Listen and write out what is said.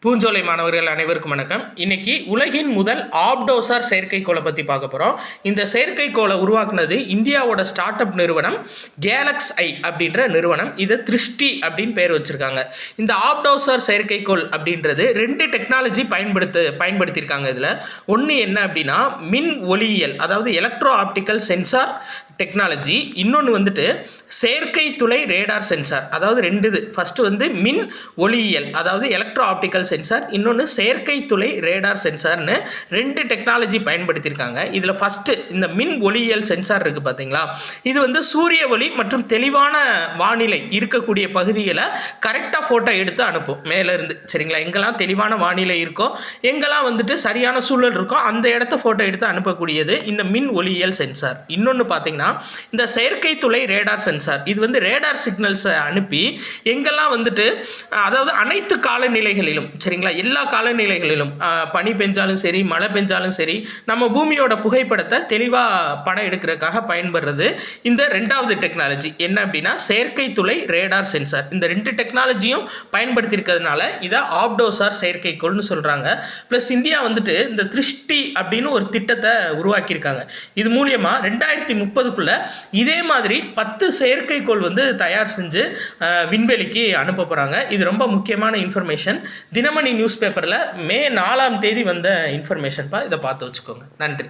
பூஞ்சோலை மாணவர்கள் அனைவருக்கும் வணக்கம். இன்னைக்கு உலகின் முதல் ஆப்டோசார் செயற்கைக்கோளை பற்றி பார்க்க போகிறோம். இந்த செயற்கைக்கோளை உருவாக்குனது இந்தியாவோட ஸ்டார்ட் அப் நிறுவனம் கேலக்ஸ் ஐ அப்படின்ற நிறுவனம். இதை திருஷ்டி அப்படின்னு பேர் வச்சுருக்காங்க. இந்த ஆப்டோசார் செயற்கைக்கோள் அப்படின்றது 2 டெக்னாலஜி பயன்படுத்தியிருக்காங்க. இதில் ஒன்று என்ன அப்படின்னா மின் ஒளியியல், அதாவது எலக்ட்ரோ ஆப்டிக்கல் சென்சார் டெக்னாலஜி. இன்னொன்று வந்துட்டு செயற்கை துளை ரேடார் சென்சார். அதாவது 2 இது. ஃபஸ்ட்டு வந்து மின் ஒளியியல், அதாவது எலக்ட்ரோ ஆப்டிக்கல் சென்சார். இன்னொன்று செயற்கை துளை ரேடார் சென்சார்னு 2 டெக்னாலஜி பயன்படுத்தியிருக்காங்க. இதில் ஃபஸ்ட்டு இந்த மின் ஒளியியல் சென்சார் இருக்குது பார்த்தீங்களா, இது வந்து சூரிய ஒளி மற்றும் தெளிவான வானிலை இருக்கக்கூடிய பகுதிகளை கரெக்டாக ஃபோட்டோ எடுத்து அனுப்பும் மேலேருந்து. சரிங்களா, எங்கெல்லாம் தெளிவான வானிலை இருக்கோ, எங்கெல்லாம் வந்துட்டு சரியான சூழல் இருக்கோ அந்த இடத்த ஃபோட்டோ எடுத்து அனுப்பக்கூடியது இந்த மின் ஒளியியல் சென்சார். இன்னொன்று பார்த்தீங்கன்னா இந்த செயற்கை துளை ரேடார் சென்சார். இது வந்து ரேடார் சிக்னல்ஸை அனுப்பி எங்கெல்லாம் வந்துட்டு, அதாவது அனைத்து காலநிலைகளிலும், சரிங்களா, எல்லா காலநிலைகளிலும் பனி பெஞ்சாலும் சரி, மழை பெஞ்சாலும் சரி, நம்ம பூமியோட புகைப்படத்தை தெளிவாக படம் எடுக்கிறதுக்காக பயன்படுறது இந்த 2வது டெக்னாலஜி. என்ன அப்படின்னா செயற்கை துளை ரேடார் சென்சார். இந்த 2 டெக்னாலஜியும் பயன்படுத்தியிருக்கிறதுனால இதை ஆப்டோசார் செயற்கைக்கோள்னு சொல்கிறாங்க. ப்ளஸ் இந்தியா வந்துட்டு இந்த திருஷ்டி அப்படின்னு ஒரு திட்டத்தை உருவாக்கியிருக்காங்க. இது மூலியமாக 2030 இதே மாதிரி 10 செயற்கைக்கோள் வந்து தயார் செஞ்சு விண்வெளிக்கு அனுப்ப போகிறாங்க. இது ரொம்ப முக்கியமான இன்ஃபர்மேஷன். தினமணி நியூஸ் பேப்பரில் மே 4ஆம் தேதி வந்த இன்ஃபர்மேஷன்ப்பா. இதை பார்த்து வச்சுக்கோங்க. நன்றி.